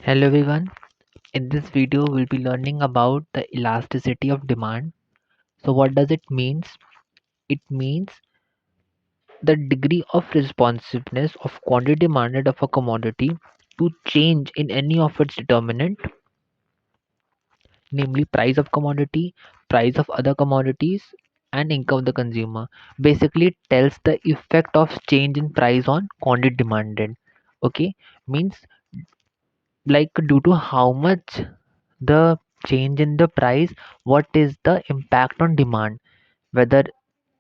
Hello everyone. In this video we'll be learning about the elasticity of demand. So what does it means? It means the degree of responsiveness of quantity demanded of a commodity to change in any of its determinant, namely price of commodity, price of other commodities, and income of the consumer. Basically it tells the effect of change in price on quantity demanded. Okay, means like due to how much the change in the price, what is the impact on demand, whether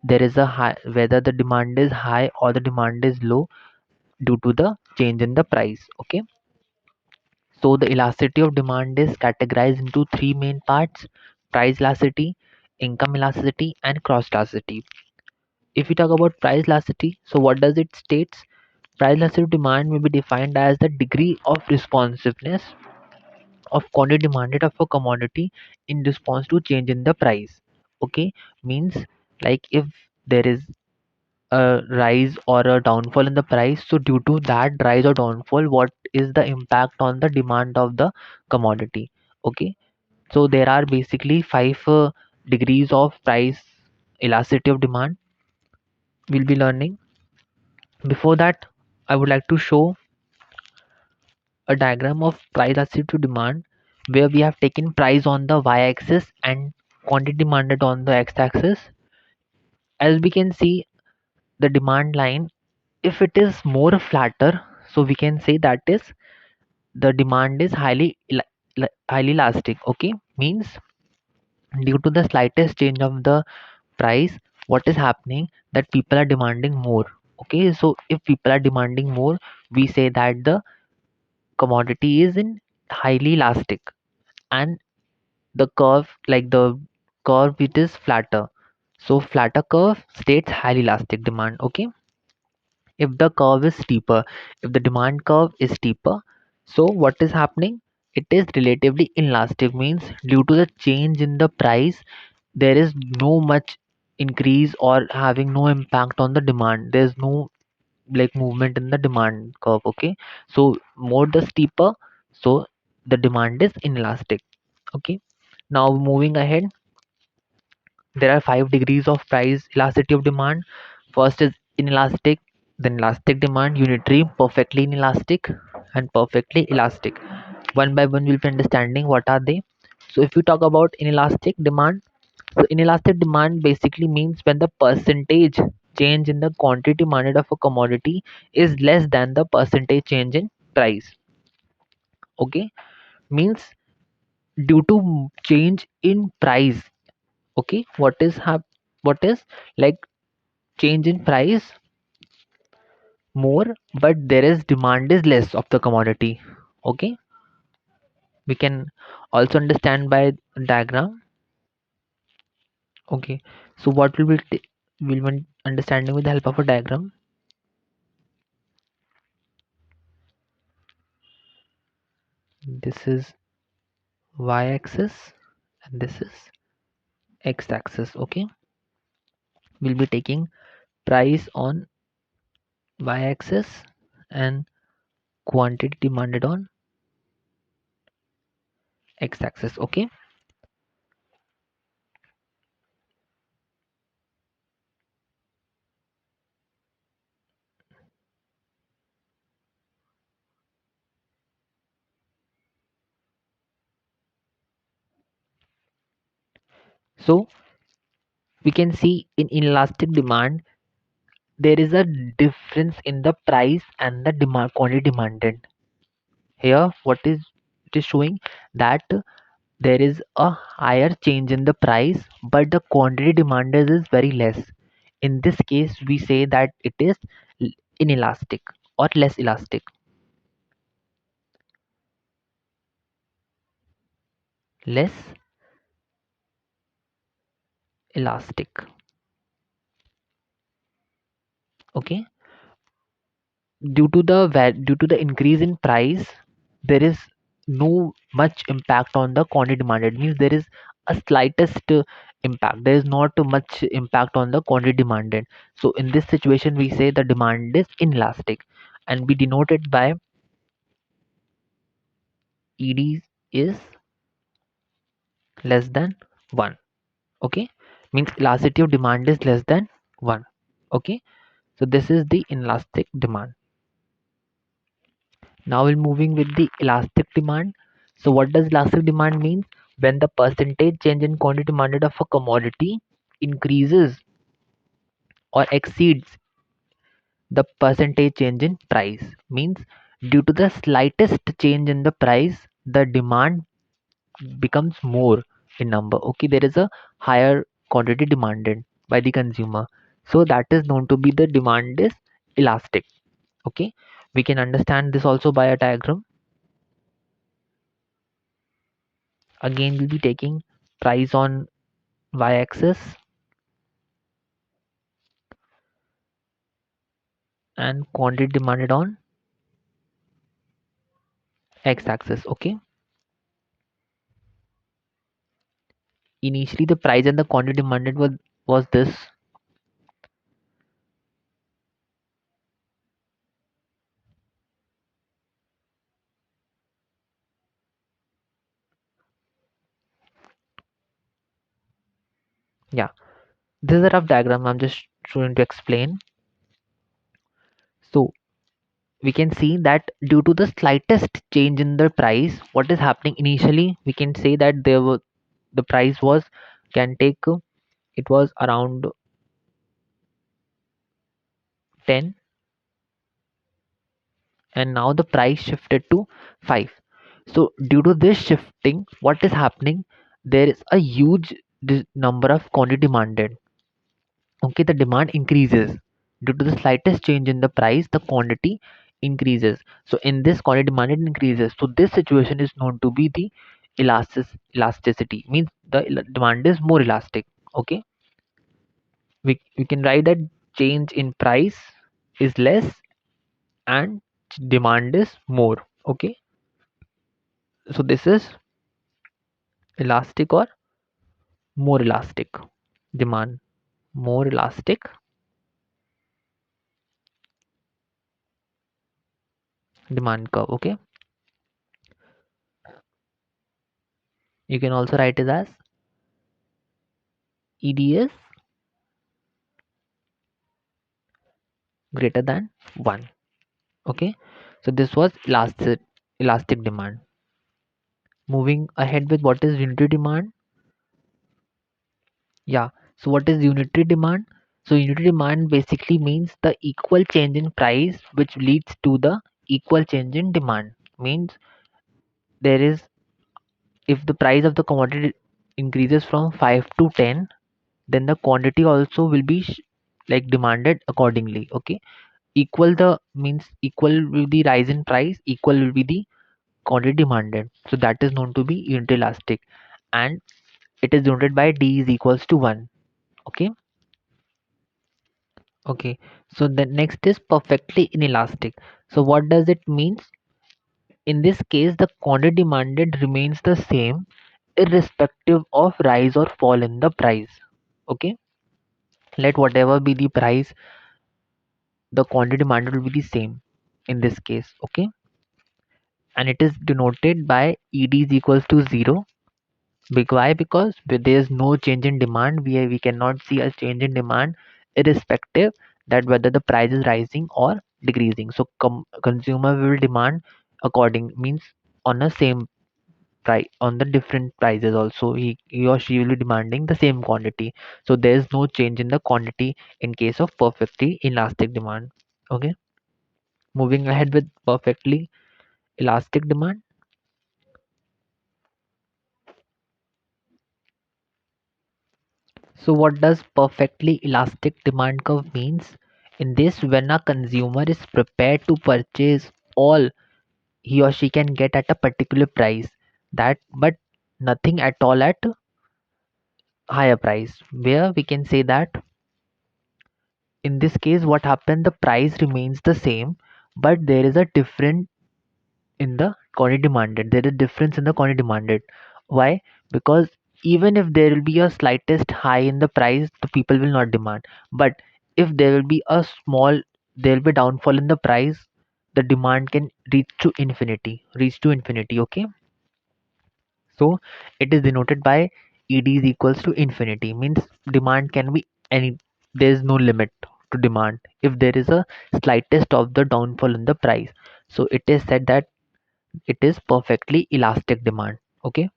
there is a high, whether the demand is high or the demand is low due to the change in the price. Okay, so the elasticity of demand is categorized into three main parts: price elasticity, income elasticity, and cross elasticity. If we talk about price elasticity, so what does it states? Price elasticity of demand may be defined as the degree of responsiveness of quantity demanded of a commodity in response to change in the price. Okay, means like if there is a rise or a downfall in the price, so due to that rise or downfall, what is the impact on the demand of the commodity? Okay, so there are basically five degrees of price elasticity of demand we'll be learning. Before that, I would like to show a diagram of price elasticity to demand, where we have taken price on the y-axis and quantity demanded on the x-axis. As we can see, the demand line, if it is more flatter, so we can say that is the demand is highly elastic. Okay, means due to the slightest change of the price, what is happening, that people are demanding more. Okay, so if people are demanding more, we say that the commodity is in highly elastic, and the curve, like the curve, it is flatter, so flatter curve states highly elastic demand. Okay, if the curve is steeper, if the demand curve is steeper, so what is happening, it is relatively inelastic, means due to the change in the price, there is no much increase or having no impact on the demand, there's no like movement in the demand curve. Okay, so more the steeper, so the demand is inelastic. Okay, now moving ahead, there are five degrees of price elasticity of demand. First is inelastic, then elastic demand, unitary, perfectly inelastic, and perfectly elastic. One by one, we'll be understanding what are they. So, if you talk about inelastic demand, so inelastic demand basically means when the percentage change in the quantity demanded of a commodity is less than the percentage change in price. Okay, means due to change in price. Okay, what is like change in price more, but there is demand is less of the commodity. Okay, we can also understand by diagram. Okay, so what will be will be understanding with the help of a diagram. This is y-axis and this is x-axis. Okay, we'll be taking price on y-axis and quantity demanded on x-axis. Okay, so we can see in inelastic demand there is a difference in the price and the demand quantity demanded. Here what is it is showing that there is a higher change in the price, but the quantity demanded is very less. In this case we say that it is inelastic or less elastic. Less elastic. Okay, due to the increase in price, there is no much impact on the quantity demanded, means there is a slightest impact, there is not too much impact on the quantity demanded. So in this situation we say the demand is inelastic, and we denote it by ed is less than 1. Okay, means elasticity of demand is less than 1. Okay, so this is the inelastic demand. Now we're moving with the elastic demand. So what does elastic demand mean? When the percentage change in quantity demanded of a commodity increases or exceeds the percentage change in price. Means due to the slightest change in the price, the demand becomes more in number. Okay, there is a higher quantity demanded by the consumer. So that is known to be the demand is elastic. Okay, we can understand this also by a diagram. Again, we'll be taking price on y-axis and quantity demanded on x-axis. Okay, initially the price and the quantity demanded was this. Yeah, this is a rough diagram. I'm just trying to explain. So we can see that due to the slightest change in the price, what is happening initially, we can say that the price was can take it was around 10, and now the price shifted to 5. So due to this shifting, what is happening, there is a huge number of quantity demanded. Okay, the demand increases due to the slightest change in the price, the quantity increases. So in this, quantity demanded increases. So this situation is known to be the elasticity, means the demand is more elastic. Okay, we can write that change in price is less and demand is more. Okay, so this is elastic or more elastic demand, more elastic demand curve. Okay, you can also write it as ed is greater than 1. Okay, so this was elastic demand. Moving ahead with what is unitary demand. Yeah, so what is unitary demand? So unitary demand basically means the equal change in price which leads to the equal change in demand. Means there is, if the price of the commodity increases from 5 to 10, then the quantity also will be like demanded accordingly. Okay, equal the means equal will be rise in price, equal will be the quantity demanded. So that is known to be unit elastic, and it is denoted by d is equals to 1. Okay, okay, so the next is perfectly inelastic. So what does it means? In this case, the quantity demanded remains the same irrespective of rise or fall in the price. Okay, let whatever be the price, the quantity demanded will be the same in this case. Okay, and it is denoted by ed is equals to 0. Why? Because there is no change in demand. We cannot see a change in demand irrespective that whether the price is rising or decreasing. So consumer will demand according, means on a same price, on the different prices also he or she will be demanding the same quantity. So there is no change in the quantity in case of perfectly elastic demand. Okay, moving ahead with perfectly elastic demand. So what does perfectly elastic demand curve means? In this, when a consumer is prepared to purchase all he or she can get at a particular price, that but nothing at all at higher price, where we can say that in this case what happened, the price remains the same, but there is a difference in the quantity demanded. There is difference in the quantity demanded. Why? Because even if there will be a slightest high in the price, the people will not demand. But if there will be a small, there will be downfall in the price, the demand can reach to infinity. Okay. So it is denoted by ed is equals to infinity, means demand can be any, there is no limit to demand if there is a slightest of the downfall in the price. So it is said that it is perfectly elastic demand. Okay,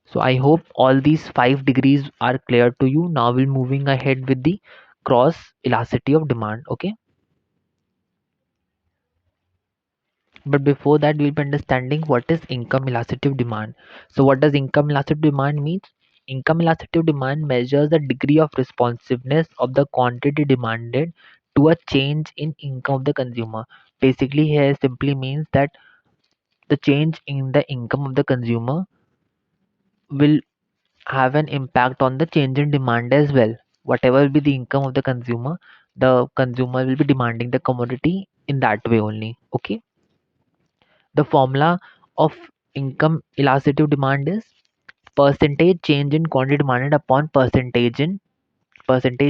so I hope all these 5 degrees are clear to you. Now we're moving ahead with the cross elasticity of demand. Okay, but before that we'll be understanding what is income elasticity of demand. So what does income elasticity of demand means? Income elasticity of demand measures the degree of responsiveness of the quantity demanded to a change in income of the consumer. Basically here simply means that the change in the income of the consumer will have an impact on the change in demand as well. Whatever will be the income of the consumer will be demanding the commodity in that way only. Okay, the formula of income elasticity of demand is percentage change in quantity demanded upon percentage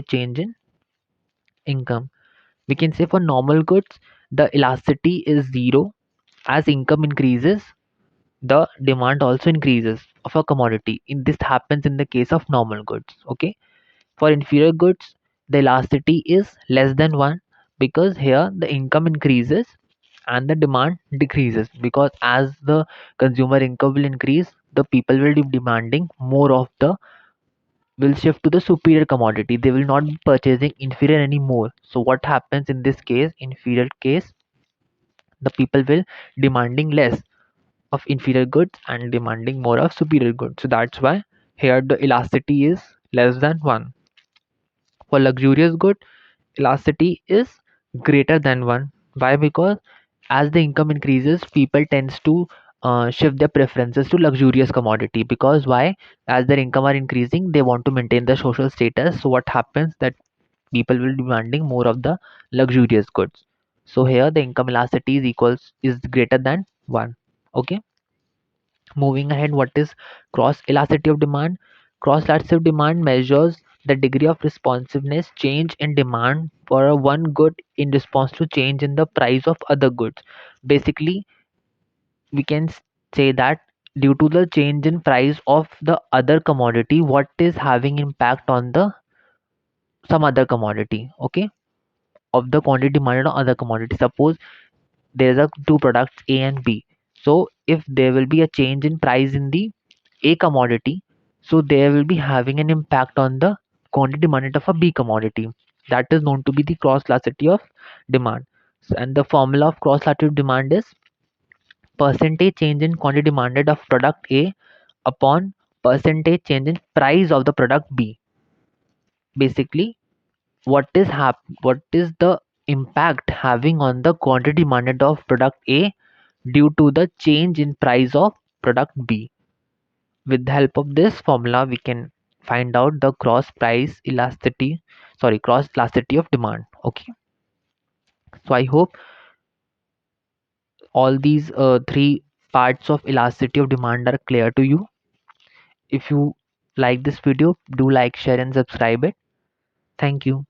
change in income. We can say for normal goods the elasticity is zero. As income increases, the demand also increases of a commodity. In this happens in the case of normal goods. Okay, for inferior goods the elasticity is less than 1, because here the income increases and the demand decreases, because as the consumer income will increase, the people will be demanding more of the, will shift to the superior commodity. They will not be purchasing inferior anymore. So what happens in this case, inferior case, the people will demanding less of inferior goods and demanding more of superior goods. So that's why here the elasticity is less than 1. For luxurious good, elasticity is greater than 1. Why? Because as the income increases, people tends to shift their preferences to luxurious commodity. Because why? As their income are increasing, they want to maintain their social status. So what happens that people will demanding more of the luxurious goods. So here the income elasticity is greater than 1. Okay, moving ahead, what is cross elasticity of demand? Cross elasticity of demand measures the degree of responsiveness change in demand for a one good in response to change in the price of other goods. Basically, we can say that due to the change in price of the other commodity, what is having impact on the some other commodity. Okay, of the quantity demanded on other commodity. Suppose there's a two products A and B. So if there will be a change in price in the A commodity, so there will be having an impact on the quantity demanded of a B commodity. That is known to be the cross elasticity of demand. And the formula of cross elasticity of demand is percentage change in quantity demanded of product A upon percentage change in price of the product B. Basically, what is the impact having on the quantity demanded of product A due to the change in price of product B. With the help of this formula, we can find out the cross elasticity of demand. Okay, so I hope all these three parts of elasticity of demand are clear to you. If you like this video, do like, share, and subscribe it. Thank you.